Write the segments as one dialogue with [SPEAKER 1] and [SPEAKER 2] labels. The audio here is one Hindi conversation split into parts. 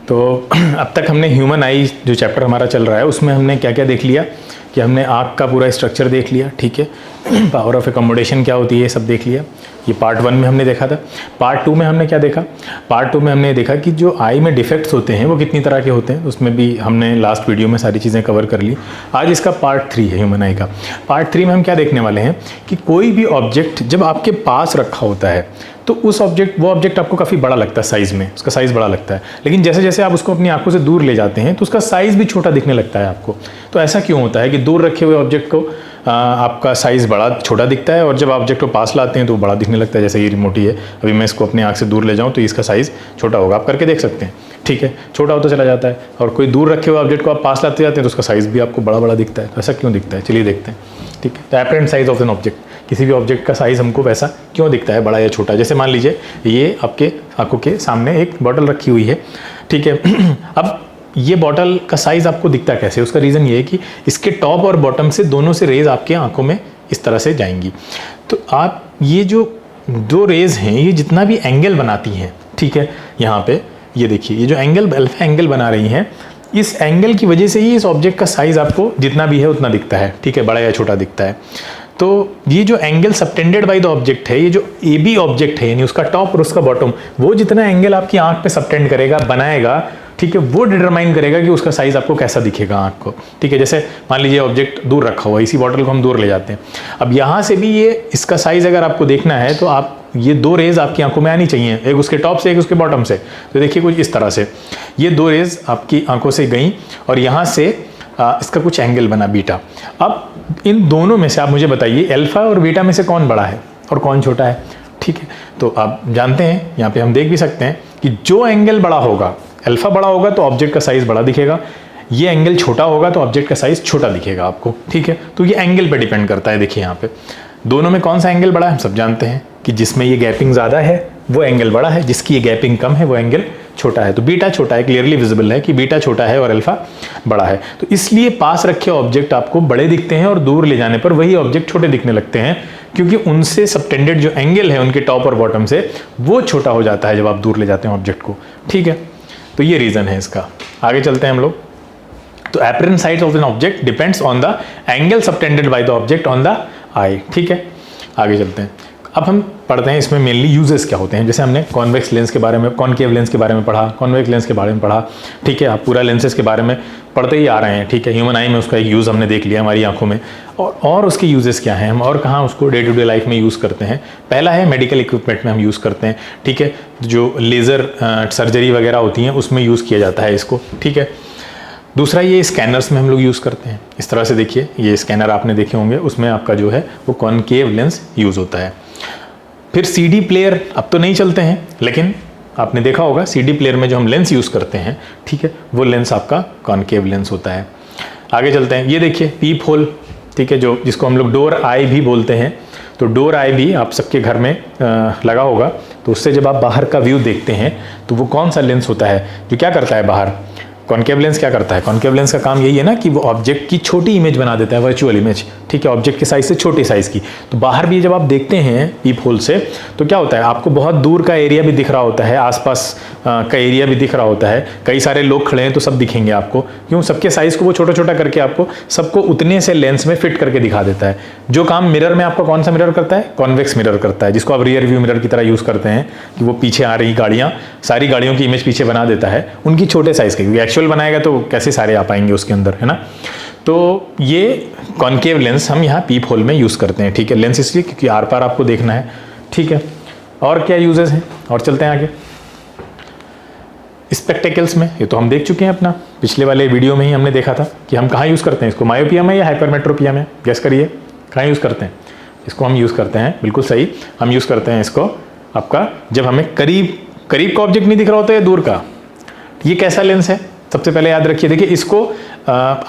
[SPEAKER 1] तो अब तक हमने ह्यूमन आई जो चैप्टर हमारा चल रहा है उसमें हमने क्या क्या देख लिया कि हमने आँख का पूरा स्ट्रक्चर देख लिया, ठीक है, पावर ऑफ एकोमोडेशन क्या होती है ये सब देख लिया। ये पार्ट 1 में हमने देखा था। पार्ट 2 में हमने क्या देखा? पार्ट 2 में हमने देखा कि जो आई में डिफेक्ट्स होते हैं वो कितनी तरह के होते हैं, उसमें भी हमने लास्ट वीडियो में सारी चीज़ें कवर कर ली। आज इसका पार्ट 3 है ह्यूमन आई का। पार्ट 3 में हम क्या देखने वाले हैं कि कोई भी ऑब्जेक्ट जब आपके पास रखा होता है तो वो ऑब्जेक्ट आपको काफ़ी बड़ा लगता है साइज़ में, उसका साइज़ बड़ा लगता है, लेकिन जैसे जैसे आप उसको अपनी आंखों से दूर ले जाते हैं तो उसका साइज़ भी छोटा दिखने लगता है आपको। तो ऐसा क्यों होता है कि दूर रखे हुए ऑब्जेक्ट को आपका साइज़ छोटा दिखता है और जब ऑब्जेक्ट को पास लाते हैं तो वो बड़ा दिखने लगता है। जैसे ये रिमोट ही है, अभी मैं इसको अपनी आँख से दूर ले जाऊँ तो इसका साइज़ छोटा होगा, आप करके देख सकते हैं, ठीक है, छोटा होता चला जाता है। और कोई दूर रखे हुए ऑब्जेक्ट को आप पास लाते जाते हैं तो उसका साइज़ भी आपको बड़ा दिखता है। तो ऐसा क्यों दिखता है, चलिए देखते हैं, ठीक है। तो apparent size of an object, किसी भी ऑब्जेक्ट का साइज़ हमको वैसा क्यों दिखता है, बड़ा या छोटा। जैसे मान लीजिए ये आपके आंखों के सामने एक बॉटल रखी हुई है, ठीक है। अब ये बॉटल का साइज़ आपको दिखता कैसे? उसका रीज़न ये है कि इसके टॉप और बॉटम से दोनों से रेज़ आपके आंखों में इस तरह से जाएंगी। तो आप ये जो दो रेज़ हैं ये जितना भी एंगल बनाती हैं, ठीक है, यहाँ पे ये देखिए, ये जो एंगल अल्फा एंगल बना रही हैं, इस एंगल की वजह से ही इस ऑब्जेक्ट का साइज़ आपको जितना भी है उतना दिखता है, ठीक है, बड़ा या छोटा दिखता है। तो ये जो angle subtended by the object है, ये जो ए बी ऑब्जेक्ट है यानी उसका टॉप और उसका बॉटम, वो जितना एंगल आपकी आंख पे सबटेंड करेगा, बनाएगा, ठीक है, वो डिटरमाइन करेगा कि उसका साइज़ आपको कैसा दिखेगा आंख को, ठीक है। जैसे मान लीजिए ऑब्जेक्ट दूर रखा हुआ है, इसी बॉटल को हम दूर ले जाते हैं। अब यहाँ से भी ये इसका साइज़ अगर आपको देखना है तो आप ये दो रेज़ आपकी आंखों में आनी चाहिए, एक उसके टॉप से एक उसके बॉटम से। तो देखिए कुछ इस तरह से ये दो रेज़ आपकी आंखों से गई और यहाँ से इसका कुछ एंगल बना बीटा। अब इन दोनों में से आप मुझे बताइए अल्फा और बीटा में से कौन बड़ा है और कौन छोटा है, ठीक है। तो आप जानते हैं, यहाँ पे हम देख भी सकते हैं कि जो एंगल बड़ा होगा, अल्फा बड़ा होगा तो ऑब्जेक्ट का साइज़ बड़ा दिखेगा, ये एंगल छोटा होगा तो ऑब्जेक्ट का साइज़ छोटा दिखेगा आपको, ठीक है। तो ये एंगल पे डिपेंड करता है। देखिए यहाँ पे दोनों में कौन सा एंगल बड़ा है, हम सब जानते हैं कि जिसमें ये गैपिंग ज़्यादा है वो एंगल बड़ा है, जिसकी ये गैपिंग कम है वो एंगल छोटा है। तो बीटा छोटा है, क्लियरली विजिबल है कि बीटा छोटा है और अल्फा बड़ा है। तो इसलिए पास रखे ऑब्जेक्ट आपको बड़े दिखते हैं और दूर ले जाने पर वही ऑब्जेक्ट छोटे दिखने लगते हैं, क्योंकि उनसे सबटेंडेड जो एंगल है उनके टॉप और बॉटम से वो छोटा हो जाता है जब आप दूर ले जाते हैं ऑब्जेक्ट को, ठीक है। तो ये रीज़न है इसका। आगे चलते हैं हम लोग। तो apparent size of an object depends on the angle subtended by the object on the eye, ठीक है। आगे चलते हैं। अब हम पढ़ते हैं इसमें मेनली यूजेस क्या होते हैं। जैसे हमने कॉन्वेक्स लेंस के बारे में, कॉनकेव लेंस के बारे में पढ़ा, कॉन्वेक्स लेंस के बारे में पढ़ा, ठीक है। आप पूरा लेंसेज के बारे में पढ़ते ही आ रहे हैं, ठीक है। ह्यूमन आई में उसका एक यूज़ हमने देख लिया हमारी आंखों में, और उसके यूजेस क्या हैं, हम और कहाँ उसको डे टू डे लाइफ में यूज़ करते हैं। पहला है मेडिकल इक्विपमेंट में हम यूज़ करते हैं, ठीक है। जो लेज़र सर्जरी वगैरह होती हैं उसमें यूज़ किया जाता है इसको, ठीक है। दूसरा ये स्कैनर्स में हम लोग यूज़ करते हैं। इस तरह से देखिए, ये स्कैनर आपने देखे होंगे, उसमें आपका जो है वो कॉनकेव लेंस यूज़ होता है। फिर सीडी प्लेयर अब तो नहीं चलते हैं, लेकिन आपने देखा होगा सीडी प्लेयर में जो हम लेंस यूज़ करते हैं, ठीक है, वो लेंस आपका कॉनकेव लेंस होता है। आगे चलते हैं। ये देखिए पीप होल, ठीक है, जो जिसको हम लोग डोर आई भी बोलते हैं। तो डोर आई भी आप सबके घर में लगा होगा। तो उससे जब आप बाहर का व्यू देखते हैं तो वो कौन सा लेंस होता है जो क्या करता है बाहर? कॉनकेव लेंस क्या करता है? कॉनकेव लेंस का काम यही है ना कि वो ऑब्जेक्ट की छोटी इमेज बना देता है, वर्चुअल इमेज, ठीक है, ऑब्जेक्ट के साइज से छोटे साइज की। तो बाहर भी जब आप देखते हैं पीप होल से तो क्या होता है, आपको बहुत दूर का एरिया भी दिख रहा होता है, आसपास का एरिया भी दिख रहा होता है, कई सारे लोग खड़े हैं तो सब दिखेंगे आपको। क्यों? सबके साइज को वो छोटा छोटा करके आपको सबको उतने से लेंस में फिट करके दिखा देता है। जो काम मिरर में आपका कौन सा मिरर करता है? कॉन्वेक्स मिरर करता है, जिसको आप रियर व्यू मिरर की तरह यूज़ करते हैं कि वो पीछे आ रही गाड़ियाँ, सारी गाड़ियों की इमेज पीछे बना देता है, उनकी छोटे साइज़ की, क्योंकि एक्चुअल बनाएगा तो कैसे सारे आ पाएंगे उसके अंदर, है ना। तो ये कॉनकेव लेंस हम यहाँ पीप होल में यूज़ करते हैं, ठीक है। लेंस इसलिए क्योंकि आर पार आपको देखना है, ठीक है। और क्या यूजेस हैं, और चलते हैं आगे। स्पेक्टेकल्स में ये तो हम देख चुके हैं, अपना पिछले वाले वीडियो में ही हमने देखा था कि हम कहाँ यूज़ करते हैं इसको, मायोपिया में या हाइपरमेट्रोपिया में, गैस करिए कहाँ यूज़ करते हैं इसको। हम यूज़ करते हैं, बिल्कुल सही, हम यूज़ करते हैं इसको आपका जब हमें करीब का ऑब्जेक्ट नहीं दिख रहा होता है, दूर का। ये कैसा लेंस है सबसे पहले याद रखिए। देखिए इसको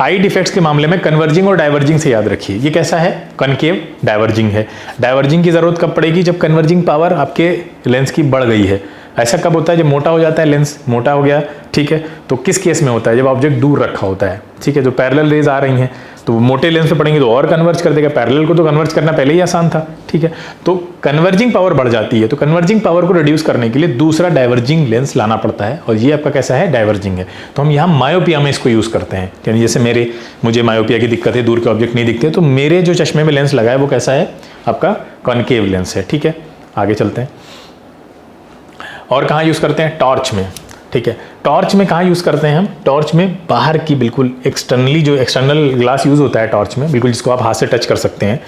[SPEAKER 1] आई डिफेक्ट्स के मामले में कन्वर्जिंग और डाइवर्जिंग से याद रखिए। ये कैसा है? कॉनकेव डाइवर्जिंग है। डाइवर्जिंग की ज़रूरत कब पड़ेगी? जब कन्वर्जिंग पावर आपके लेंस की बढ़ गई है। ऐसा कब होता है? जब मोटा हो जाता है, लेंस मोटा हो गया, ठीक है। तो किस केस में होता है? जब ऑब्जेक्ट दूर रखा होता है, ठीक है, जो पैरेलल रेज आ रही हैं तो मोटे लेंस पे पड़ेंगे तो और कन्वर्ज कर देगा, पैरेलल को तो कन्वर्ज करना पहले ही आसान था, ठीक है। तो कन्वर्जिंग पावर बढ़ जाती है, तो कन्वर्जिंग पावर को रिड्यूस करने के लिए दूसरा डाइवर्जिंग लेंस लाना पड़ता है, और ये आपका कैसा है, डाइवर्जिंग है। तो हम यहाँ मायोपिया में इसको यूज़ करते हैं, यानी जैसे मुझे मायोपिया की दिक्कत है, दूर के ऑब्जेक्ट नहीं दिखते, तो मेरे जो चश्मे में लेंस लगा है वो कैसा है, आपका कॉनकेव लेंस है, ठीक है। आगे चलते हैं। और कहाँ यूज़ करते हैं, टॉर्च में, ठीक है। टॉर्च में कहाँ यूज़ करते हैं हम, टॉर्च में बाहर की बिल्कुल एक्सटर्नली जो एक्सटर्नल ग्लास यूज़ होता है टॉर्च में, बिल्कुल जिसको आप हाथ से टच कर सकते हैं,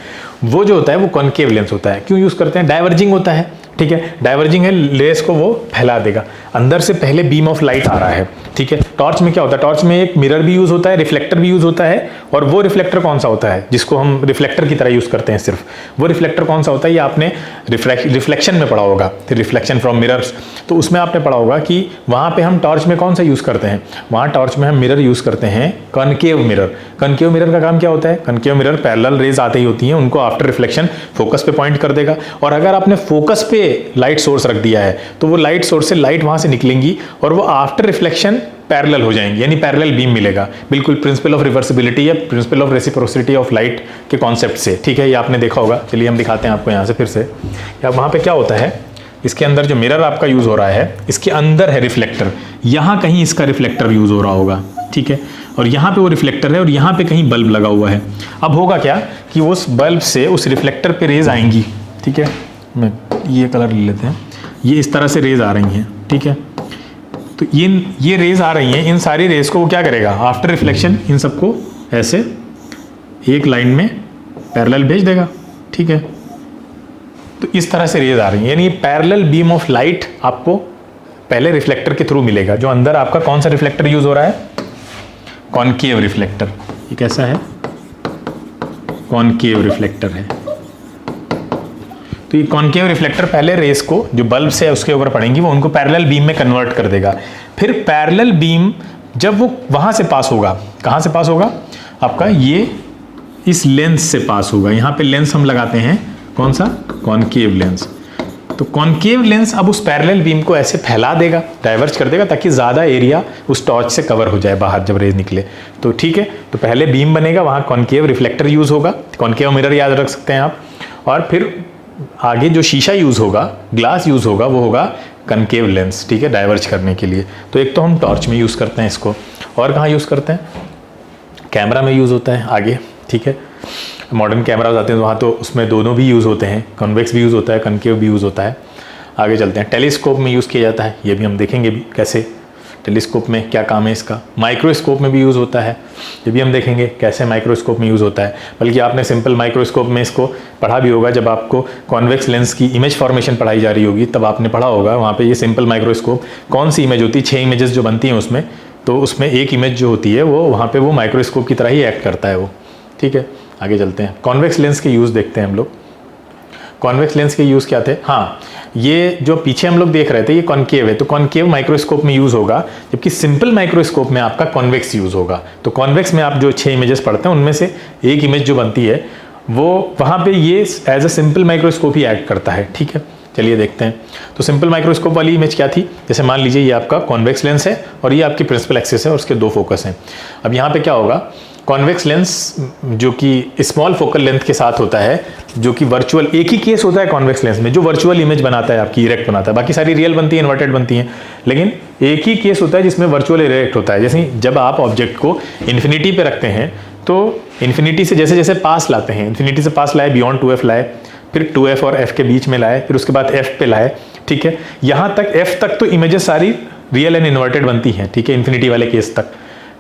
[SPEAKER 1] वो जो होता है वो कॉनकेव लेंस होता है। क्यों यूज़ करते हैं, डाइवर्जिंग होता है, ठीक है। डाइवर्जिंग है, रेस को वो फैला देगा, अंदर से पहले बीम ऑफ लाइट आ रहा है, ठीक है। टॉर्च में क्या होता है, टॉर्च में एक मिरर भी यूज़ होता है, रिफ्लेक्टर भी यूज़ होता है, और वो रिफ्लेक्टर कौन सा होता है जिसको हम रिफ्लेक्टर की तरह यूज़ करते हैं सिर्फ, वो रिफ्लेक्टर कौन सा होता है, ये आपने रिफ्लेक्शन में पढ़ा होगा, रिफ्लेक्शन फ्रॉम मिरर्स, तो उसमें आपने पढ़ा होगा कि वहाँ पे हम टॉर्च में कौन सा यूज़ करते हैं, वहाँ टॉर्च में हम मिरर यूज़ करते हैं, कॉनकेव मिरर। कॉनकेव मिरर का काम क्या होता है, कॉनकेव मिरर पैरेलल रेज आते ही होती हैं, उनको आफ्टर रिफ्लेक्शन फोकस पे पॉइंट कर देगा, और अगर आपने फोकस पे लाइट सोर्स रख दिया है तो वो लाइट सोर्स से लाइट वहाँ से निकलेंगी और वो आफ्टर रिफ्लेक्शन पैरेलल हो जाएंगी, यानी पैरेलल बीम मिलेगा, बिल्कुल प्रिंसिपल ऑफ रिवर्सिबिलिटी या principle of reciprocity of light के कॉन्सेप्ट से, ठीक है। ये आपने देखा होगा, चलिए हम दिखाते हैं आपको यहाँ से फिर से। या वहाँ पे क्या होता है, इसके अंदर जो मिरर आपका यूज़ हो रहा है, इसके अंदर है रिफ्लेक्टर, यहाँ कहीं इसका रिफ्लेक्टर यूज़ हो रहा होगा, ठीक है, और यहाँ पे वो रिफ्लेक्टर है और यहाँ पे कहीं बल्ब लगा हुआ है। अब होगा क्या कि उस बल्ब से उस रिफ्लेक्टर पे रेज आएंगी, ठीक है, मैं ये कलर ले लेते हैं, ये इस तरह से रेज आ रही हैं, ठीक है। तो ये रेज आ रही हैं, इन सारी रेज को वो क्या करेगा, आफ्टर रिफ्लेक्शन इन सबको ऐसे एक लाइन में पैरेलल भेज देगा, ठीक है। तो इस तरह से रेज आ रही है, यानी पैरेलल बीम ऑफ लाइट आपको पहले रिफ्लेक्टर के थ्रू मिलेगा, जो अंदर आपका कौन सा रिफ्लेक्टर यूज हो रहा है, कॉनकेव रिफ्लेक्टर। ये कैसा है, कॉनकेव रिफ्लेक्टर है। तो ये कॉनकेव रिफ्लेक्टर पहले रेस को जो बल्ब से उसके ऊपर पड़ेंगी वो उनको पैरेलल बीम में कन्वर्ट कर देगा। फिर पैरेलल बीम जब वो वहां से पास होगा, कहां से पास होगा, आपका ये इस लेंस से पास होगा। यहाँ पे लेंस हम लगाते हैं, कौन सा, कॉनकेव लेंस। तो कॉनकेव लेंस अब उस पैरेलल बीम को ऐसे फैला देगा, डाइवर्ज कर देगा, ताकि ज़्यादा एरिया उस टॉर्च से कवर हो जाए बाहर जब रेज निकले। तो ठीक है, तो पहले बीम बनेगा, वहाँ कॉनकेव रिफ्लेक्टर यूज़ होगा, कॉनकेव मिरर याद रख सकते हैं आप, और फिर आगे जो शीशा यूज़ होगा, ग्लास यूज़ होगा, वो होगा कॉनकेव लेंस, ठीक है, डाइवर्ज करने के लिए। तो एक तो हम टॉर्च में यूज़ करते हैं इसको, और कहाँ यूज़ करते हैं, कैमरा में यूज़ होता है आगे, ठीक है। मॉडर्न कैमराज आते हैं तो वहाँ तो उसमें दोनों भी यूज़ होते हैं, कॉन्वेक्स भी यूज़ होता है, कॉनकेव भी यूज़ होता है। आगे चलते हैं, टेलीस्कोप में यूज़ किया जाता है, ये भी हम देखेंगे भी कैसे, टेलीस्कोप में क्या काम है इसका। माइक्रोस्कोप में भी यूज़ होता है, ये भी हम देखेंगे कैसे माइक्रोस्कोप में यूज़ होता है। बल्कि आपने सिंपल माइक्रोस्कोप में इसको पढ़ा भी होगा, जब आपको कॉन्वेक्स लेंस की इमेज फॉर्मेशन पढ़ाई जा रही होगी तब आपने पढ़ा होगा, वहाँ पे ये सिंपल माइक्रोस्कोप कौन सी इमेज होती है, 6 इमेजेस जो बनती हैं उसमें, तो उसमें एक इमेज जो होती है वो वहाँ पर वो माइक्रोस्कोप की तरह ही एक्ट करता है वो, ठीक है। आगे चलते हैं, कॉन्वेक्स लेंस के यूज़ देखते हैं हम लोग। कॉन्वेक्स लेंस के यूज़ क्या थे, हाँ, ये जो पीछे हम लोग देख रहे थे ये कॉनकेव है, तो कॉनकेव माइक्रोस्कोप में यूज़ होगा, जबकि सिंपल माइक्रोस्कोप में आपका कॉन्वेक्स यूज़ होगा। तो कॉन्वेक्स में आप जो 6 इमेजेस पढ़ते हैं उनमें से एक इमेज जो बनती है वो वहाँ पे ये एज अ सिंपल माइक्रोस्कोप ही एक्ट करता है, ठीक है। चलिए देखते हैं, तो सिंपल माइक्रोस्कोप वाली इमेज क्या थी, जैसे मान लीजिए ये आपका कॉन्वेक्स लेंस है और ये आपकी प्रिंसिपल एक्सिस है और उसके 2 फोकस हैं। अब यहाँ पे क्या होगा, कॉन्वेक्स लेंस जो कि स्मॉल फोकल लेंथ के साथ होता है, जो कि वर्चुअल, एक ही केस होता है कॉन्वेक्स लेंस में जो वर्चुअल इमेज बनाता है, आपकी इरेक्ट बनाता है, बाकी सारी रियल बनती है, इन्वर्टेड बनती हैं, लेकिन एक ही केस होता है जिसमें वर्चुअल इरेक्ट होता है। जैसे जब आप ऑब्जेक्ट को इन्फिनिटी पे रखते हैं तो इन्फिनिटी से जैसे जैसे पास लाते हैं, इन्फिनिटी से पास लाए, बियॉन्ड 2f लाए, फिर 2f और f के बीच में लाए, फिर उसके बाद f पे लाए, ठीक है। यहाँ तक f तक तो इमेजेस सारी रियल एंड इन्वर्टेड बनती हैं, ठीक है, इन्फिनिटी वाले केस तक,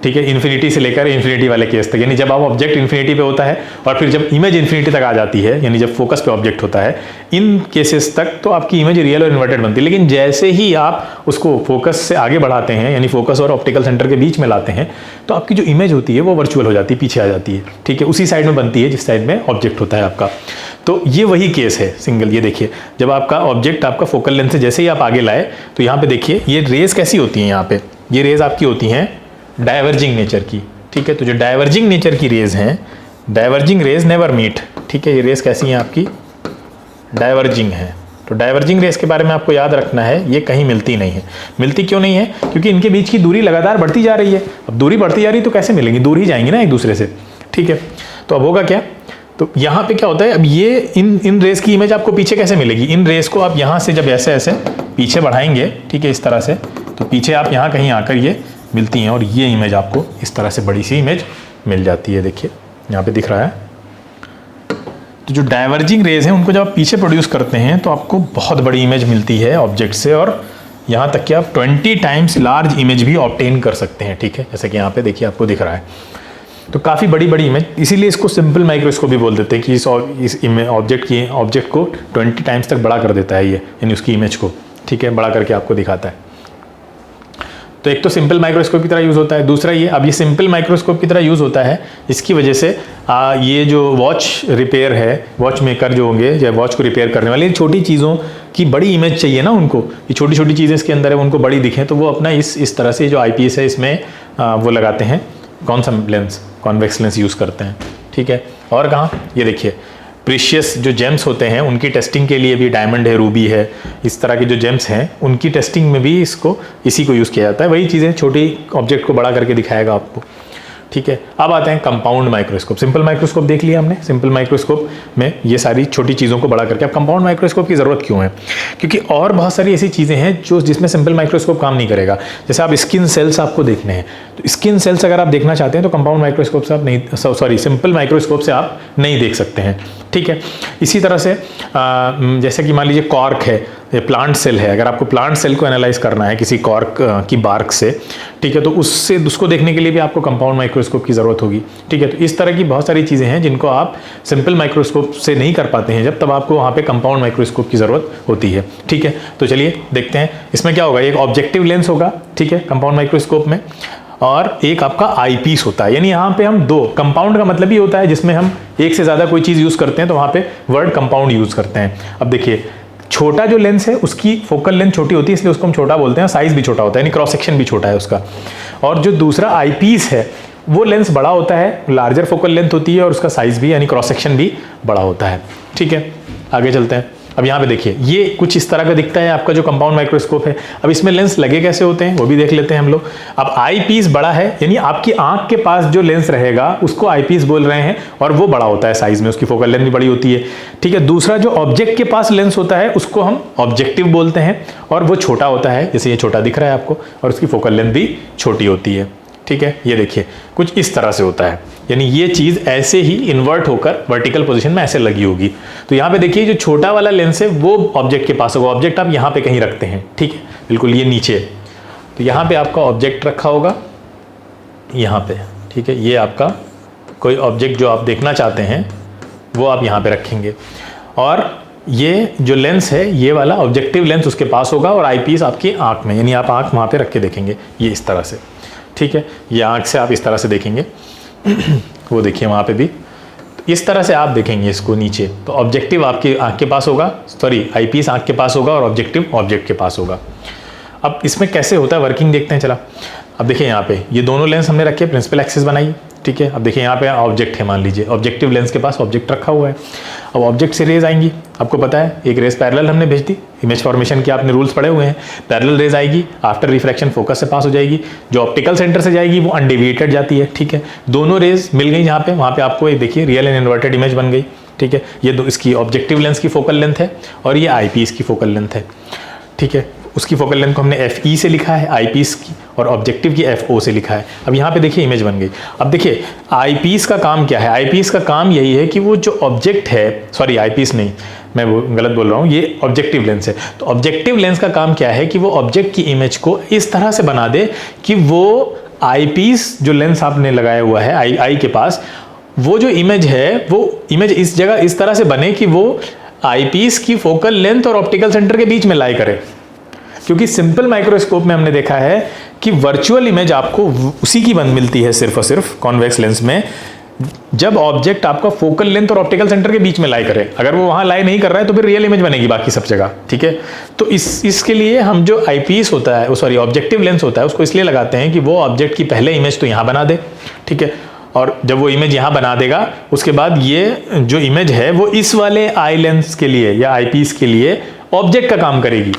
[SPEAKER 1] ठीक है, इन्फिनिटी से लेकर इन्फिनिटी वाले केस तक, यानी जब आप ऑब्जेक्ट इन्फिनिटी पे होता है और फिर जब इमेज इन्फिनिटी तक आ जाती है, यानी जब फोकस पे ऑब्जेक्ट होता है, इन केसेस तक तो आपकी इमेज रियल और इन्वर्टेड बनती है। लेकिन जैसे ही आप उसको फोकस से आगे बढ़ाते हैं, यानी फोकस और ऑप्टिकल सेंटर के बीच में लाते हैं, तो आपकी जो इमेज होती है वो वर्चुअल हो जाती है, पीछे आ जाती है, ठीक है, उसी साइड में बनती है जिस साइड में ऑब्जेक्ट होता है आपका। तो ये वही केस है सिंगल। ये देखिए, जब आपका ऑब्जेक्ट आपका फोकल लेंथ से जैसे ही आप आगे लाए तो यहाँ पे देखिए ये रेज कैसी होती हैं, यहाँ पे ये रेज आपकी होती हैं डाइवर्जिंग नेचर की, ठीक है। तो जो डाइवर्जिंग नेचर की रेज हैं, डाइवर्जिंग रेज नेवर मीट, ठीक है, ये रेज कैसी हैं आपकी, डाइवर्जिंग है। तो डाइवर्जिंग रेज के बारे में आपको याद रखना है, ये कहीं मिलती नहीं है। मिलती क्यों नहीं है, क्योंकि इनके बीच की दूरी लगातार बढ़ती जा रही है। अब दूरी बढ़ती जा रही है तो कैसे मिलेंगी, दूर ही जाएंगी ना एक दूसरे से, ठीक है। तो अब होगा क्या, तो यहाँ पे क्या होता है, अब ये इन रेस की इमेज आपको पीछे कैसे मिलेगी, इन रेस को आप यहाँ से जब ऐसे ऐसे पीछे बढ़ाएंगे, ठीक है, इस तरह से, तो पीछे आप यहाँ कहीं आकर ये मिलती हैं और ये इमेज आपको इस तरह से बड़ी सी इमेज मिल जाती है। देखिए यहाँ पे दिख रहा है। तो जो डाइवर्जिंग रेज हैं उनको जब आप पीछे प्रोड्यूस करते हैं तो आपको बहुत बड़ी इमेज मिलती है ऑब्जेक्ट से, और यहाँ तक कि आप 20 टाइम्स लार्ज इमेज भी ऑब्टेन कर सकते हैं। ठीक है, जैसे कि यहाँ पे देखिए आपको दिख रहा है। तो काफ़ी बड़ी बड़ी इमेज, इसीलिए इसको सिंपल माइक्रोस्कोप भी बोल देते हैं कि इस ऑब्जेक्ट को 20 टाइम्स तक बड़ा कर देता है ये, यानी उसकी इमेज को, ठीक है, बड़ा करके आपको दिखाता है। तो एक तो सिंपल माइक्रोस्कोप की तरह यूज़ होता है, दूसरा ये, अब ये सिंपल माइक्रोस्कोप की तरह यूज़ होता है इसकी वजह से ये जो वॉच रिपेयर है, वॉच मेकर जो होंगे या वॉच को रिपेयर करने वाले, छोटी चीज़ों की बड़ी इमेज चाहिए ना उनको, ये छोटी छोटी चीज़ें इसके अंदर है उनको बड़ी दिखें, तो वो अपना इस तरह से जो आईपीएस है इसमें वो लगाते हैं, कौन सा लेंस, कॉन्वेक्स लेंस यूज़ करते हैं। ठीक है, और कहाँ, ये देखिए प्रीशियस जो जेम्स होते हैं उनकी टेस्टिंग के लिए भी, डायमंड है, रूबी है, इस तरह के जो जेम्स हैं उनकी टेस्टिंग में भी इसी को यूज़ किया जाता है। वही चीज़ें, छोटी ऑब्जेक्ट को बड़ा करके दिखाएगा आपको। ठीक है, अब आते हैं कंपाउंड माइक्रोस्कोप। सिंपल माइक्रोस्कोप देख लिया हमने, सिंपल माइक्रोस्कोप में ये सारी छोटी चीज़ों को बड़ा करके। अब कंपाउंड माइक्रोस्कोप की ज़रूरत क्यों है, क्योंकि और बहुत सारी ऐसी चीज़ें हैं जिसमें सिंपल माइक्रोस्कोप काम नहीं करेगा। जैसे आप स्किन सेल्स आपको देखने हैं, तो स्किन सेल्स अगर आप देखना चाहते हैं तो कंपाउंड माइक्रोस्कोप से आप नहीं, सिंपल माइक्रोस्कोप से आप नहीं देख सकते हैं। ठीक है, इसी तरह से जैसे कि मान लीजिए कॉर्क है, ये प्लांट सेल है, अगर आपको प्लांट सेल को एनालाइज करना है किसी कॉर्क की बार्क से, ठीक है, तो उसको देखने के लिए भी आपको कंपाउंड माइक्रोस्कोप की ज़रूरत होगी। ठीक है, तो इस तरह की बहुत सारी चीज़ें हैं जिनको आप सिंपल माइक्रोस्कोप से नहीं कर पाते हैं, तब आपको वहाँ पे कंपाउंड माइक्रोस्कोप की ज़रूरत होती है। ठीक है, तो चलिए देखते हैं इसमें क्या होगा। एक ऑब्जेक्टिव लेंस होगा, ठीक है, कंपाउंड माइक्रोस्कोप में, और एक आपका आईपीस होता है। यानी यहाँ पे हम दो, कंपाउंड का मतलब ही होता है जिसमें हम एक से ज़्यादा कोई चीज़ यूज़ करते हैं, तो वहाँ पे वर्ड कंपाउंड यूज़ करते हैं। अब देखिए, छोटा जो लेंस है उसकी फोकल लेंथ छोटी होती है, इसलिए उसको हम छोटा बोलते हैं, साइज भी छोटा होता है, यानी क्रॉस सेक्शन भी छोटा है उसका। और जो दूसरा आईपीस है वो लेंस बड़ा होता है, लार्जर फोकल लेंथ होती है, और उसका साइज भी यानी क्रॉस सेक्शन भी बड़ा होता है। ठीक है, आगे चलते हैं। अब यहाँ पे देखिए, ये कुछ इस तरह का दिखता है आपका जो कंपाउंड माइक्रोस्कोप है। अब इसमें लेंस लगे कैसे होते हैं वो भी देख लेते हैं हम लोग। अब आई पीस बड़ा है, यानी आपकी आंख के पास जो लेंस रहेगा उसको आई पीस बोल रहे हैं, और वो बड़ा होता है साइज में, उसकी फोकल लेंथ भी बड़ी होती है। ठीक है, दूसरा जो ऑब्जेक्ट के पास लेंस होता है उसको हम ऑब्जेक्टिव बोलते हैं, और वो छोटा होता है, जैसे ये छोटा दिख रहा है आपको, और उसकी फोकल लेंथ भी छोटी होती है। ठीक है, ये देखिए कुछ इस तरह से होता है, यानी ये चीज़ ऐसे ही इन्वर्ट होकर वर्टिकल पोजीशन में ऐसे लगी होगी। तो यहाँ पे देखिए जो छोटा वाला लेंस है वो ऑब्जेक्ट के पास होगा, ऑब्जेक्ट आप यहाँ पे कहीं रखते हैं। ठीक है, बिल्कुल ये नीचे, तो यहाँ पे आपका ऑब्जेक्ट रखा होगा यहाँ पे। ठीक है, ये आपका कोई ऑब्जेक्ट जो आप देखना चाहते हैं वो आप यहाँ पे रखेंगे, और ये जो लेंस है ये वाला ऑब्जेक्टिव लेंस उसके पास होगा, और आईपीस आपकी आँख में, यानी आप आँख वहाँ पे रख के देखेंगे, ये इस तरह से। ठीक है, ये आँख से आप इस तरह से देखेंगे वो देखिए वहाँ पे भी, तो इस तरह से आप देखेंगे इसको नीचे। तो ऑब्जेक्टिव आपकी आँख के पास होगा, सॉरी आईपीस आँख के पास होगा, और ऑब्जेक्टिव ऑब्जेक्ट के पास होगा। अब इसमें कैसे होता है वर्किंग देखते हैं। चला, अब देखिए यहाँ पे ये दोनों लेंस हमने रखे, प्रिंसिपल एक्सिस बनाई। ठीक है, अब देखिए यहाँ पे ऑब्जेक्ट है, मान लीजिए ऑब्जेक्टिव लेंस के पास ऑब्जेक्ट रखा हुआ है। अब ऑब्जेक्ट से रेज आएंगी, आपको पता है एक रेज पैरेलल हमने भेज दी, इमेज फॉर्मेशन के आपने रूल्स पढ़े हुए हैं। पैरेलल रेज आएगी, आफ्टर रिफ्रैक्शन फोकस से पास हो जाएगी, जो ऑप्टिकल सेंटर से जाएगी वो अनडेविएटेड जाती है। ठीक है, दोनों रेज मिल गई जहाँ पे, वहाँ पे आपको एक देखिए रियल एंड इन्वर्टेड इमेज बन गई। ठीक है, ये इसकी ऑब्जेक्टिव लेंस की फोकल लेंथ है, और ये आईपीस की फोकल लेंथ है। ठीक है, उसकी फोकल लेंथ को हमने FE से लिखा है आईपीस की, और ऑब्जेक्टिव की FO से लिखा है। अब यहाँ पे देखिए इमेज बन गई। अब देखिए आईपीस का काम क्या है, आईपीस का काम यही है कि वो जो ऑब्जेक्ट है, सॉरी आईपीस नहीं, मैं वो गलत बोल रहा हूँ, ये ऑब्जेक्टिव लेंस है। तो ऑब्जेक्टिव लेंस का काम क्या है कि वो ऑब्जेक्ट की इमेज को इस तरह से बना दे कि वो आईपीस जो लेंस आपने लगाया हुआ है आई के पास, वो जो इमेज है वो इमेज इस जगह इस तरह से बने कि वो आईपीस की फोकल लेंथ और ऑप्टिकल सेंटर के बीच में लाई करे। क्योंकि सिंपल माइक्रोस्कोप में हमने देखा है कि वर्चुअल इमेज आपको उसी की मिलती है सिर्फ और सिर्फ कॉन्वेक्स लेंस में, जब ऑब्जेक्ट आपका फोकल लेंथ और ऑप्टिकल सेंटर के बीच में लाई करे। अगर वो वहां लाई नहीं कर रहा है तो फिर रियल इमेज बनेगी बाकी सब जगह। ठीक है, तो इसके लिए हम जो आईपीस होता है, सॉरी ऑब्जेक्टिव लेंस होता है, उसको इसलिए लगाते हैं कि वो ऑब्जेक्ट की पहले इमेज तो यहाँ बना दे। ठीक है, और जब वो इमेज यहाँ बना देगा उसके बाद ये जो इमेज है वो इस वाले आई लेंस के लिए या आईपीस के लिए ऑब्जेक्ट का काम करेगी।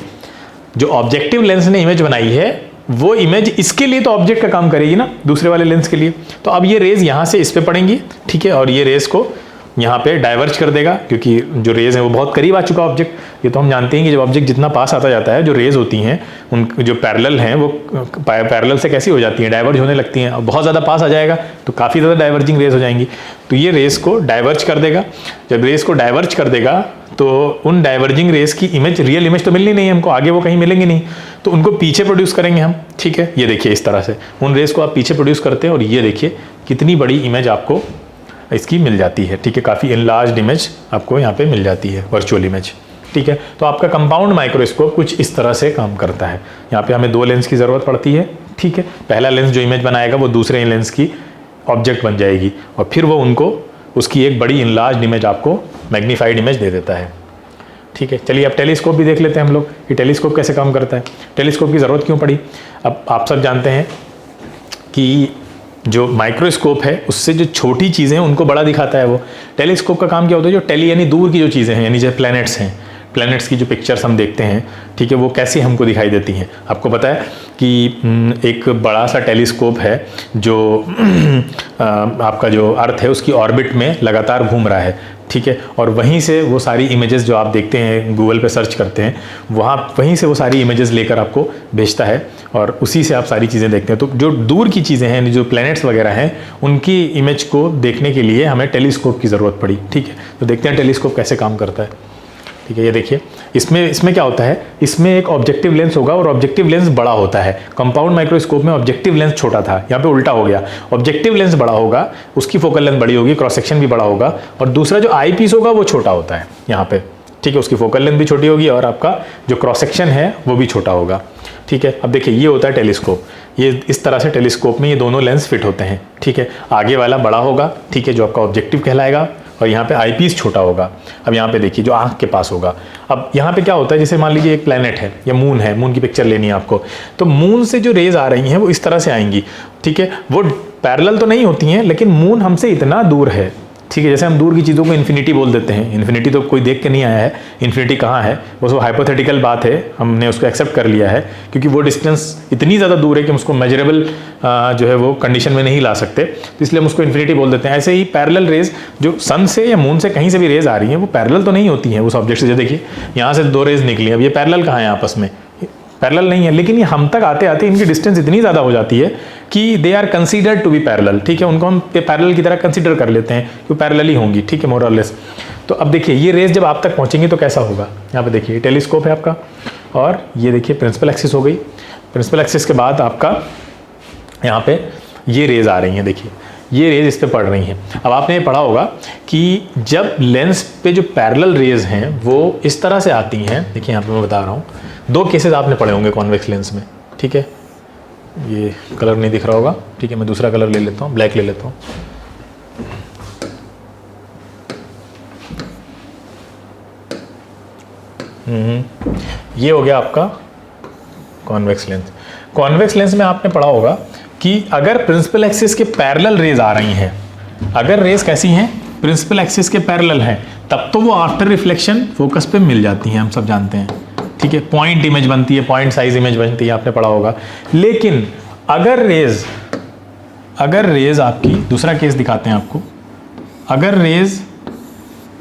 [SPEAKER 1] जो ऑब्जेक्टिव लेंस ने इमेज बनाई है वो इमेज इसके लिए तो ऑब्जेक्ट का काम करेगी ना, दूसरे वाले लेंस के लिए। तो अब ये रेज यहाँ से इस पे पड़ेंगी, ठीक है, और ये रेज को यहाँ पे डाइवर्ज कर देगा, क्योंकि जो रेज है वो बहुत करीब आ चुका ऑब्जेक्ट। ये तो हम जानते हैं कि जब ऑब्जेक्ट जितना पास आता जाता है, जो रेज होती हैं उन जो पैरेलल हैं वो पैरेलल से कैसी हो जाती हैं, डाइवर्ज होने लगती हैं। अब बहुत ज़्यादा पास आ जाएगा तो काफ़ी ज़्यादा डाइवर्जिंग रेज हो जाएंगी। तो ये रेज को डाइवर्ज कर देगा। जब रेज को डाइवर्ज कर देगा तो उन डाइवर्जिंग रेज की इमेज, रियल इमेज तो मिलनी नहीं है हमको, आगे वो कहीं मिलेंगी नहीं, तो उनको पीछे प्रोड्यूस करेंगे हम, ठीक है। ये देखिए इस तरह से उन रेज को आप पीछे प्रोड्यूस करते हैं और ये देखिए कितनी बड़ी इमेज आपको इसकी मिल जाती है, ठीक है। काफ़ी एनलार्ज्ड इमेज आपको यहाँ पे मिल जाती है, वर्चुअल इमेज, ठीक है। तो आपका कंपाउंड माइक्रोस्कोप कुछ इस तरह से काम करता है। यहाँ पे हमें 2 लेंस की ज़रूरत पड़ती है, ठीक है। पहला लेंस जो इमेज बनाएगा वो दूसरे लेंस की ऑब्जेक्ट बन जाएगी और फिर वो उनको उसकी एक बड़ी इनलार्ज्ड इमेज आपको मैग्नीफाइड इमेज दे देता है, ठीक है। चलिए अब टेलीस्कोप भी देख लेते हैं हम लोग कि टेलीस्कोप कैसे काम करता है। टेलीस्कोप की ज़रूरत क्यों पड़ी? अब आप सब जानते हैं कि जो माइक्रोस्कोप है उससे जो छोटी चीज़ें हैं उनको बड़ा दिखाता है वो। टेलीस्कोप का काम क्या होता है, जो टेली यानी दूर की जो चीज़ें हैं, यानी जैसे प्लैनेट्स हैं, प्लैनेट्स की जो पिक्चर्स हम देखते हैं, ठीक है, वो कैसे हमको दिखाई देती हैं। आपको पता है कि एक बड़ा सा टेलीस्कोप है जो आपका जो अर्थ है उसकी ऑर्बिट में लगातार घूम रहा है, ठीक है, और वहीं से वो सारी इमेजेस जो आप देखते हैं, गूगल पे सर्च करते हैं, वहीं से वो सारी इमेजेस लेकर आपको भेजता है और उसी से आप सारी चीज़ें देखते हैं। तो जो दूर की चीज़ें हैं, जो प्लैनेट्स वगैरह हैं, उनकी इमेज को देखने के लिए हमें टेलीस्कोप की ज़रूरत पड़ी, ठीक है। तो देखते हैं टेलीस्कोप कैसे काम करता है, ठीक है। ये देखिए इसमें क्या होता है, इसमें एक ऑब्जेक्टिव लेंस होगा और ऑब्जेक्टिव लेंस बड़ा होता है। कंपाउंड माइक्रोस्कोप में ऑब्जेक्टिव लेंस छोटा था, यहाँ पे उल्टा हो गया। ऑब्जेक्टिव लेंस बड़ा होगा, उसकी फोकल लेंथ बड़ी होगी, क्रॉस सेक्शन भी बड़ा होगा, और दूसरा जो आई पीस होगा वो छोटा होता है यहाँ पे, ठीक है। उसकी फोकल लेंथ भी छोटी होगी और आपका जो क्रॉस सेक्शन है वो भी छोटा होगा, ठीक है। अब देखिए ये होता है टेलीस्कोप। ये इस तरह से टेलीस्कोप में ये दोनों लेंस फिट होते हैं, ठीक है। आगे वाला बड़ा होगा, ठीक है, जो आपका ऑब्जेक्टिव कहलाएगा, और यहाँ पे आई पीस छोटा होगा। अब यहाँ पे देखिए जो आँख के पास होगा। अब यहाँ पे क्या होता है, जैसे मान लीजिए एक प्लैनेट है या मून है, मून की पिक्चर लेनी है आपको, तो मून से जो रेज आ रही हैं वो इस तरह से आएंगी, ठीक है। वो पैरेलल तो नहीं होती हैं, लेकिन मून हमसे इतना दूर है, ठीक है। जैसे हम दूर की चीज़ों को इन्फिनिटी बोल देते हैं, इन्फिनिटी तो कोई देख के नहीं आया है, इन्फिनिटी कहाँ है, वो हाइपोथेटिकल बात है, हमने उसको एक्सेप्ट कर लिया है, क्योंकि वो डिस्टेंस इतनी ज़्यादा दूर है कि हम उसको मेजरेबल जो है वो कंडीशन में नहीं ला सकते, तो इसलिए हम उसको इन्फिनिटी बोल देते हैं। ऐसे ही पैरेलल रेज जो सन से या मून से कहीं से भी रेज आ रही हैं, वो पैरेलल तो नहीं होती हैं उस ऑब्जेक्ट से। देखिए यहाँ से 2 रेज निकली, अब ये पैरेलल कहाँ है आपस में, पैरेलल नहीं है, लेकिन ये हम तक आते आते इनकी डिस्टेंस इतनी ज़्यादा हो जाती है कि they are considered to be parallel, ठीक है। उनको हम पैरेलल की तरह कंसीडर कर लेते हैं कि पैरेलल ही होंगी, ठीक है, मोर और लेस। तो अब देखिए ये रेज जब आप तक पहुंचेंगी तो कैसा होगा। यहाँ पे देखिए टेलीस्कोप है आपका, और ये देखिए प्रिंसिपल एक्सिस हो गई। प्रिंसिपल एक्सिस के बाद आपका यहाँ पे ये रेज आ रही हैं, देखिए ये रेज इस पे पड़ रही हैं। अब आपने ये पढ़ा होगा कि जब लेंस पे जो पैरेलल रेज हैं वो इस तरह से आती हैं, देखिए यहाँ पे मैं बता रहा हूँ, 2 केसेस आपने पढ़े होंगे कॉन्वेक्स लेंस में, ठीक है। ये कलर नहीं दिख रहा होगा, ठीक है, मैं दूसरा कलर ले लेता हूँ, ब्लैक ले लेता हूँ। ये हो गया आपका कॉन्वेक्स लेंस। कॉन्वेक्स लेंस में आपने पढ़ा होगा कि अगर प्रिंसिपल एक्सिस के पैरेलल रेज आ रही हैं, अगर रेज कैसी हैं, प्रिंसिपल एक्सिस के पैरेलल हैं, तब तो वो आफ्टर रिफ्लेक्शन फोकस पे मिल जाती हैं, हम सब जानते हैं, ठीक है। पॉइंट इमेज बनती है, पॉइंट साइज इमेज बनती है, आपने पढ़ा होगा। लेकिन अगर रेज आपकी, दूसरा केस दिखाते हैं आपको, अगर रेज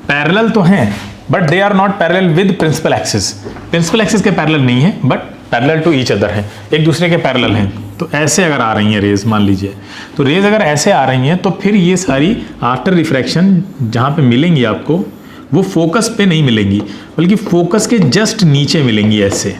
[SPEAKER 1] पैरेलल तो हैं but they are not parallel with principal axis, principal axis के पैरेलल नहीं है but parallel to each other हैं, एक दूसरे के पैरेलल हैं। तो ऐसे अगर आ रही हैं रेज, मान लीजिए, तो रेज अगर ऐसे आ रही हैं तो फिर ये सारी आफ्टर रिफ्रैक्शन जहाँ पे मिलेंगी आपको, वो फोकस पे नहीं मिलेंगी, बल्कि फोकस के जस्ट नीचे मिलेंगी ऐसे,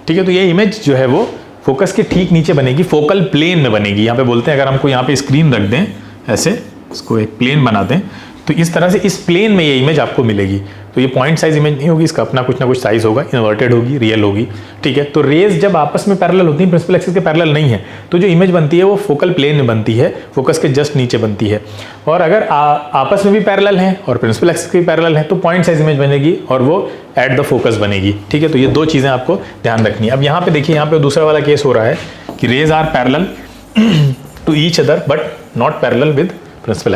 [SPEAKER 1] ठीक है। तो ये इमेज जो है वो फोकस के ठीक नीचे बनेगी, फोकल प्लेन में बनेगी। यहाँ पे बोलते हैं, अगर हमको यहाँ पे स्क्रीन रख दें ऐसे, इसको एक प्लेन बना दें, तो इस तरह से इस प्लेन में ये इमेज आपको मिलेगी। तो ये पॉइंट साइज इमेज नहीं होगी, इसका अपना कुछ ना कुछ साइज होगा, इन्वर्टेड होगी, रियल होगी, ठीक है। तो रेज जब आपस में पैरेलल होती हैं, प्रिंसिपल एक्सिस के पैरेलल नहीं है, तो जो इमेज बनती है वो फोकल प्लेन में बनती है, फोकस के जस्ट नीचे बनती है। और अगर आपस में भी पैरेलल हैं और प्रिंसिपल एक्सिस के भी पैरेलल हैं, तो पॉइंट साइज इमेज बनेगी और वो एट द फोकस बनेगी, ठीक है। तो ये 2 चीज़ें आपको ध्यान रखनी है। अब यहाँ पे देखिए, यहाँ पे दूसरा वाला केस हो रहा है कि rays are parallel to each other but not parallel with principal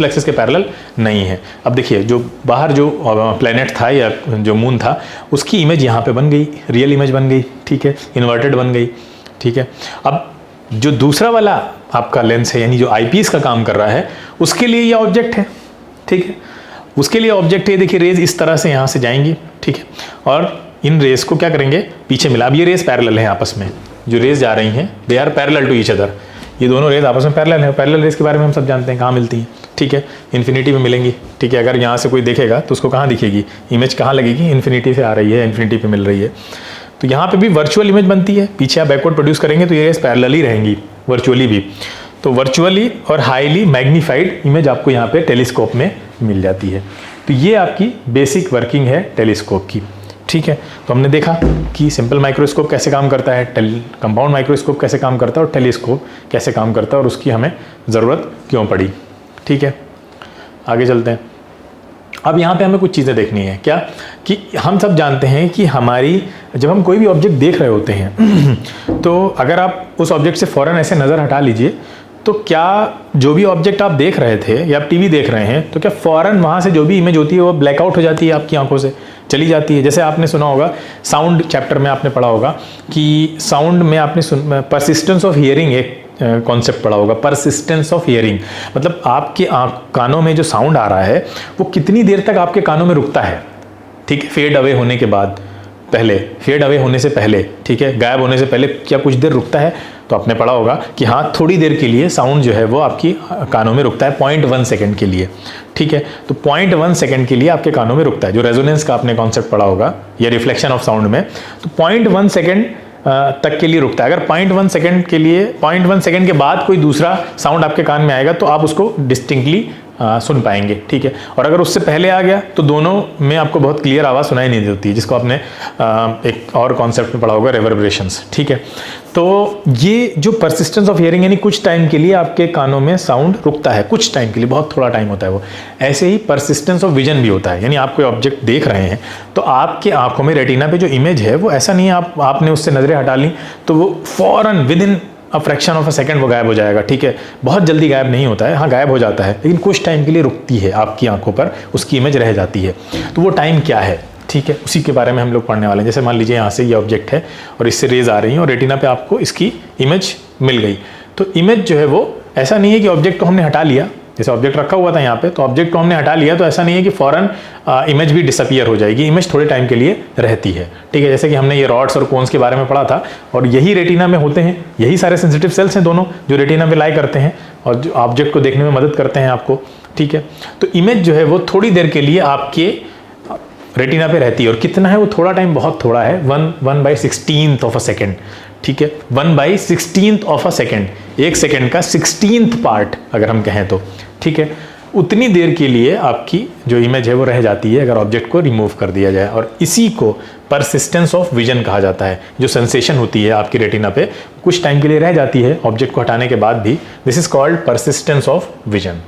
[SPEAKER 1] axis के पैरेलल नहीं है। अब देखिए जो बाहर जो प्लेनेट था या जो मून था उसकी इमेज यहाँ पे बन गई, रियल इमेज बन गई, ठीक है, इन्वर्टेड बन गई, ठीक है। अब जो दूसरा वाला आपका लेंस है यानी जो आईपीस का काम कर रहा है उसके लिए ये ऑब्जेक्ट है, ठीक है, उसके लिए ऑब्जेक्ट है। देखिए रेज इस तरह से यहाँ से जाएंगी, ठीक है, और इन रेज को क्या करेंगे पीछे मिला। अब ये रेज पैरेलल है आपस में, जो रेज जा रही हैं they are parallel to each other, ये दोनों रेज आपस में पैरेलल है। पैरेलल रेज के बारे में हम सब जानते हैं कहाँ मिलती हैं, ठीक है, इन्फिनिटी में मिलेंगी, ठीक है। अगर यहाँ से कोई देखेगा तो उसको कहाँ दिखेगी, इमेज कहाँ लगेगी, इन्फिनिटी से आ रही है, इन्फिनिटी पे मिल रही है। तो यहाँ पे भी वर्चुअल इमेज बनती है, पीछे आप बैकवर्ड प्रोड्यूस करेंगे तो ये रेज पैरेलल ही रहेंगी वर्चुअली भी। तो वर्चुअली और हाईली मैग्नीफाइड इमेज आपको यहाँ पे टेलीस्कोप में मिल जाती है। तो ये आपकी बेसिक वर्किंग है टेलीस्कोप की, ठीक है। तो हमने देखा कि सिंपल माइक्रोस्कोप कैसे काम करता है, कंपाउंड माइक्रोस्कोप कैसे काम करता है और टेलीस्कोप कैसे काम करता है और उसकी हमें ज़रूरत क्यों पड़ी, ठीक है। आगे चलते हैं। अब यहाँ पे हमें कुछ चीज़ें देखनी है क्या, कि हम सब जानते हैं कि हमारी जब हम कोई भी ऑब्जेक्ट देख रहे होते हैं तो अगर आप उस ऑब्जेक्ट से फ़ौरन ऐसे नज़र हटा लीजिए तो क्या जो भी ऑब्जेक्ट आप देख रहे थे या आप टीवी देख रहे हैं तो क्या फ़ौरन वहाँ से जो भी इमेज होती है वो ब्लैकआउट हो जाती है, आपकी आंखों से चली जाती है। जैसे आपने सुना होगा साउंड चैप्टर में आपने पढ़ा होगा कि साउंड में आपने परसिस्टेंस ऑफ हियरिंग एक कॉन्सेप्ट पढ़ा होगा। परसिस्टेंस ऑफ हियरिंग मतलब आपके कानों में जो साउंड आ रहा है वो कितनी देर तक आपके कानों में रुकता है, ठीक है, फेड अवे होने के बाद, पहले फेड अवे होने से पहले, ठीक है, गायब होने से पहले क्या कुछ देर रुकता है। तो आपने पढ़ा होगा कि हाँ थोड़ी देर के लिए साउंड जो है वो आपकी कानों में रुकता है 0.1 सेकंड के लिए, ठीक है। तो 0.1 सेकंड के लिए आपके कानों में रुकता है, जो रेजोनेंस का आपने कॉन्सेप्ट पढ़ा होगा या रिफ्लेक्शन ऑफ साउंड में। तो 0.1 सेकंड तक के लिए रुकता है। अगर 0.1 सेकंड के लिए 0.1 सेकंड के बाद कोई दूसरा साउंड आपके कान में आएगा तो आप उसको डिस्टिंक्टली सुन पाएंगे, ठीक है। और अगर उससे पहले आ गया तो दोनों में आपको बहुत क्लियर आवाज़ सुनाई नहीं देती, जिसको आपने एक और कॉन्सेप्ट में पढ़ा होगा रेवर्बरेशंस, ठीक है। तो ये जो परसिस्टेंस ऑफ हियरिंग यानी कुछ टाइम के लिए आपके कानों में साउंड रुकता है, कुछ टाइम के लिए, बहुत थोड़ा टाइम होता है वो। ऐसे ही परसिस्टेंस ऑफ विजन भी होता है, यानी आप कोई ऑब्जेक्ट देख रहे हैं तो आपके आंखों में रेटिना पे जो इमेज है वो ऐसा नहीं है आपने उससे नजरें हटा ली तो वो फौरन with in a fraction of a second वो गायब हो जाएगा, ठीक है। बहुत जल्दी गायब नहीं होता है, हाँ गायब हो जाता है, लेकिन कुछ टाइम के लिए रुकती है आपकी आंखों पर, उसकी इमेज रह जाती है। तो वो टाइम क्या है, ठीक है, उसी के बारे में हम लोग पढ़ने वाले हैं। जैसे मान लीजिए यहाँ से ये ऑब्जेक्ट है और इससे रेज आ रही हैं और रेटिना पे आपको इसकी इमेज मिल गई। तो इमेज जो है वो ऐसा नहीं है कि ऑब्जेक्ट को हमने हटा लिया, जैसे ऑब्जेक्ट रखा हुआ था यहाँ पे तो ऑब्जेक्ट को हमने हटा लिया तो ऐसा नहीं है कि फौरन इमेज भी डिसअपियर हो जाएगी, इमेज थोड़े टाइम के लिए रहती है, ठीक है। जैसे कि हमने ये रॉड्स और कोन्स के बारे में पढ़ा था और यही रेटिना में होते हैं, यही सारे सेंसिटिव सेल्स हैं दोनों जो रेटिना में लाई करते हैं और जो ऑब्जेक्ट को देखने में मदद करते हैं आपको, ठीक है। तो इमेज जो है वो थोड़ी देर के लिए आपके रेटिना पे रहती है और कितना है वो थोड़ा टाइम, बहुत थोड़ा है, 1/16th ऑफ अ सेकेंड, ठीक है, 1/16th ऑफ अ सेकेंड, एक सेकेंड का 16th पार्ट अगर हम कहें तो, ठीक है। उतनी देर के लिए आपकी जो इमेज है वो रह जाती है अगर ऑब्जेक्ट को रिमूव कर दिया जाए और इसी को परसिस्टेंस ऑफ विजन कहा जाता है। जो सेंसेशन होती है आपकी रेटिना पे कुछ टाइम के लिए रह जाती है ऑब्जेक्ट को हटाने के बाद भी, this is called persistence of vision.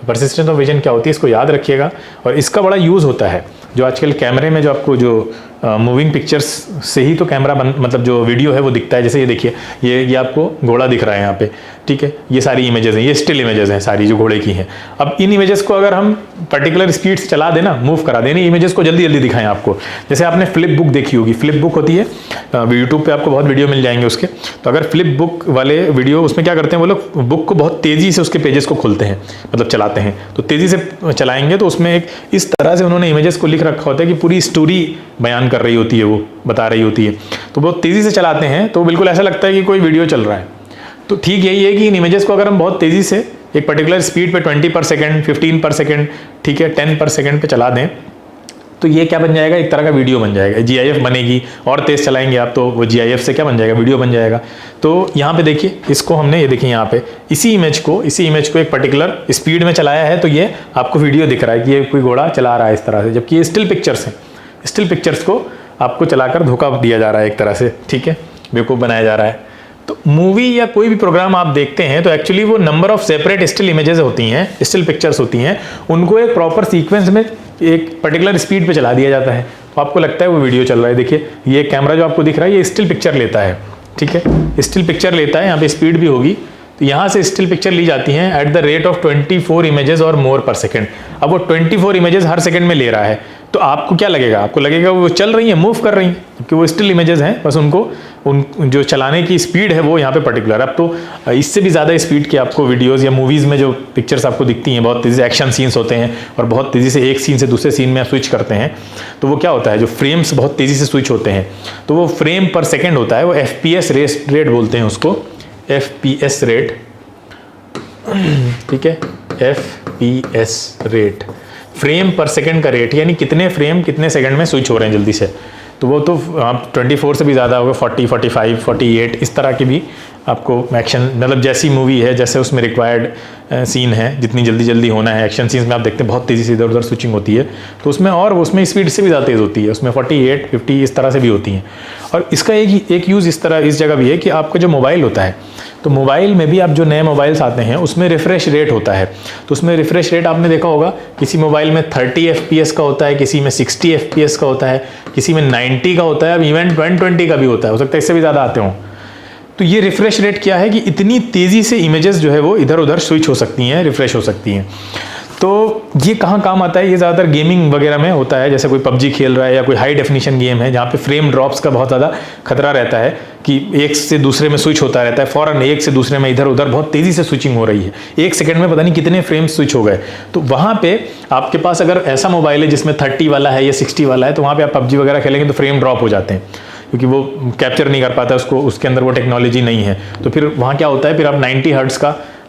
[SPEAKER 1] Persistence of vision क्या होती है इसको याद रखिएगा। और इसका बड़ा यूज़ होता है जो आजकल कैमरे में जो आपको जो मूविंग पिक्चर्स से ही तो कैमरा मतलब जो वीडियो है वो दिखता है। जैसे ये देखिए ये आपको घोड़ा दिख रहा है यहाँ पे, ठीक है, ये सारी इमेजेस हैं, ये स्टिल इमेजेस हैं सारी जो घोड़े की हैं। अब इन इमेजेस को अगर हम पर्टिकुलर स्पीड से चला देना, मूव करा देना, इमेजेस को जल्दी जल्दी दिखाएं आपको। जैसे आपने फ्लिप बुक देखी होगी, फ्लिप बुक होती है, यूट्यूब पे आपको बहुत वीडियो मिल जाएंगे उसके। तो अगर फ्लिप बुक वाले वीडियो उसमें क्या करते हैं वो लोग बुक को बहुत तेज़ी से उसके पेजेस को खोलते हैं, मतलब चलाते हैं। तो तेज़ी से चलाएंगे तो उसमें एक इस तरह से उन्होंने इमेजेस को लिख रखा होता है कि पूरी स्टोरी बयान कर रही होती है, वो बता रही होती है। तो बहुत तेज़ी से चलाते हैं तो बिल्कुल ऐसा लगता है कि कोई वीडियो चल रहा है। तो ठीक यही है कि इन इमेजेस को अगर हम बहुत तेज़ी से एक पर्टिकुलर स्पीड पे 20 पर सेकेंड, 15 पर सेकेंड, ठीक है, 10 पर सेकेंड पे चला दें तो ये क्या बन जाएगा, एक तरह का वीडियो बन जाएगा, GIF बनेगी। और तेज़ चलाएंगे आप तो वो GIF से क्या बन जाएगा, वीडियो बन जाएगा। तो यहाँ पे देखिए इसको हमने, ये देखिए यहाँ पे इसी इमेज को एक पर्टिकुलर स्पीड में चलाया है तो ये आपको वीडियो दिख रहा है कि ये कोई घोड़ा चला रहा है इस तरह से, जबकि ये स्टिल पिक्चर्स हैं। स्टिल पिक्चर्स को आपको चलाकर धोखा दिया जा रहा है एक तरह से, ठीक है, बेवकूफ़ बनाया जा रहा है। तो मूवी या कोई भी प्रोग्राम आप देखते हैं तो एक्चुअली वो number of separate still images होती हैं, स्टिल पिक्चर्स होती हैं, उनको एक प्रॉपर सीक्वेंस में एक पर्टिकुलर स्पीड पे चला दिया जाता है तो आपको लगता है वो वीडियो चल रहा है। देखिए ये कैमरा जो आपको दिख रहा है ये स्टिल पिक्चर लेता है, ठीक है, स्टिल पिक्चर लेता है, यहाँ पे स्पीड भी होगी तो यहाँ से स्टिल पिक्चर ली जाती हैं at the rate of 24 images और मोर पर सेकेंड। अब वो 24 इमेजेस हर सेकंड में ले रहा है, तो आपको क्या लगेगा? आपको लगेगा वो चल रही हैं, मूव कर रही हैं, क्योंकि वो स्टिल इमेजेस हैं, बस उनको उन जो चलाने की स्पीड है वो यहाँ पे पर्टिकुलर। अब तो इससे भी ज़्यादा स्पीड के आपको वीडियोज़ या मूवीज़ में जो पिक्चर्स आपको दिखती हैं, बहुत तेज़ी से एक्शन सीन्स होते हैं और बहुत तेज़ी से एक सीन से दूसरे सीन में स्विच करते हैं, तो वो क्या होता है, जो फ्रेम्स बहुत तेज़ी से स्विच होते हैं, तो वो फ्रेम पर सेकेंड होता है, वो FPS रेट बोलते हैं उसको, FPS रेट, ठीक है, FPS रेट, फ्रेम पर सेकंड का रेट, यानी कितने फ्रेम कितने सेकंड में स्विच हो रहे हैं जल्दी से। तो वो तो आप 24 से भी ज़्यादा होगा, 40, 45, 48 इस तरह की भी आपको एक्शन, मतलब जैसी मूवी है, जैसे उसमें रिक्वायर्ड सीन है, जितनी जल्दी जल्दी होना है, एक्शन सीन्स में आप देखते हैं बहुत तेज़ी से इधर उधर स्विचिंग होती है, तो उसमें और उसमें स्पीड से भी ज़्यादा तेज़ होती है, उसमें 48, 50 इस तरह से भी होती हैं। और इसका एक यूज़ इस जगह भी है कि आपका जो मोबाइल होता है, तो मोबाइल में भी आप जो नए मोबाइल्स आते हैं उसमें रिफ्रेश रेट होता है, तो उसमें रिफ्रेश रेट आपने देखा होगा, किसी मोबाइल में 30 FPS का होता है, किसी में 60 FPS का होता है, किसी में 90 का होता है, अब इवन 120 का भी होता है, हो सकता है इससे भी ज़्यादा आते हों। तो ये रिफ्रेश रेट क्या है कि इतनी तेज़ी से इमेजेस जो है वो इधर उधर स्विच हो सकती हैं, रिफ्रेश हो सकती हैं। तो ये कहाँ काम आता है? ये ज़्यादातर गेमिंग वगैरह में होता है, जैसे कोई PUBG खेल रहा है या कोई हाई डेफिनेशन गेम है जहाँ पे फ्रेम ड्रॉप्स का बहुत ज़्यादा खतरा रहता है कि एक से दूसरे में स्विच होता रहता है, फ़ौरन एक से दूसरे में इधर उधर बहुत तेज़ी से स्विचिंग हो रही है, एक सेकंड में पता नहीं कितने फ्रेम स्विच हो गए। तो वहाँ पे आपके पास अगर ऐसा मोबाइल है जिसमें 30 वाला है या 60 वाला है, तो वहाँ पर आप PUBG वगैरह खेलेंगे तो फ्रेम ड्रॉप हो जाते हैं, क्योंकि वो कैप्चर नहीं कर पाता उसको, उसके अंदर वो टेक्नोलॉजी नहीं है। तो फिर वहाँ क्या होता है, फिर आप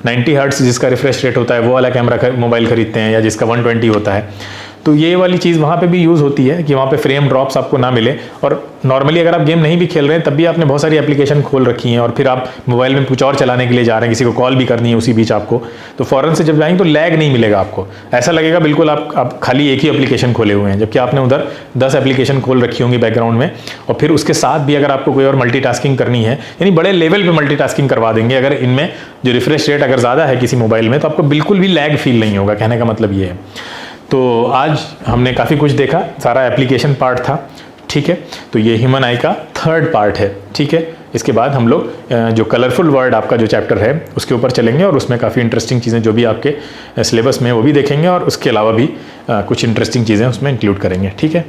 [SPEAKER 1] 90 हर्ट्ज़ जिसका रिफ्रेश रेट होता है वो वाला कैमरा मोबाइल खरीदते हैं, या जिसका 120 होता है। तो ये वाली चीज़ वहाँ पे भी यूज़ होती है कि वहाँ पे फ्रेम ड्रॉप्स आपको ना मिले। और नॉर्मली अगर आप गेम नहीं भी खेल रहे हैं तब भी आपने बहुत सारी एप्लीकेशन खोल रखी हैं और फिर आप मोबाइल में कुछ और चलाने के लिए जा रहे हैं, किसी को कॉल भी करनी है उसी बीच आपको, तो फ़ौरन से जब जाएंगे तो लैग नहीं मिलेगा आपको, ऐसा लगेगा बिल्कुल आप खाली एक ही एप्लीकेशन खोले हुए हैं, जबकि आपने उधर 10 एप्लीकेशन खोल रखी होंगी बैकग्राउंड में। और फिर उसके साथ भी अगर आपको कोई और मल्टीटास्किंग करनी है, यानी बड़े लेवल पर मल्टीटास्किंग करवा देंगे अगर इनमें जो रिफ्रेश रेट अगर ज़्यादा है किसी मोबाइल में, तो आपको बिल्कुल भी लैग फील नहीं होगा। कहने का मतलब ये है। तो आज हमने काफ़ी कुछ देखा, सारा एप्लीकेशन पार्ट था, ठीक है। तो ये ह्यूमन आई का 3rd पार्ट है, ठीक है। इसके बाद हम लोग जो कलरफुल वर्ड आपका जो चैप्टर है उसके ऊपर चलेंगे और उसमें काफ़ी इंटरेस्टिंग चीज़ें जो भी आपके सिलेबस में वो भी देखेंगे और उसके अलावा भी कुछ इंटरेस्टिंग चीज़ें उसमें इंक्लूड करेंगे, ठीक है।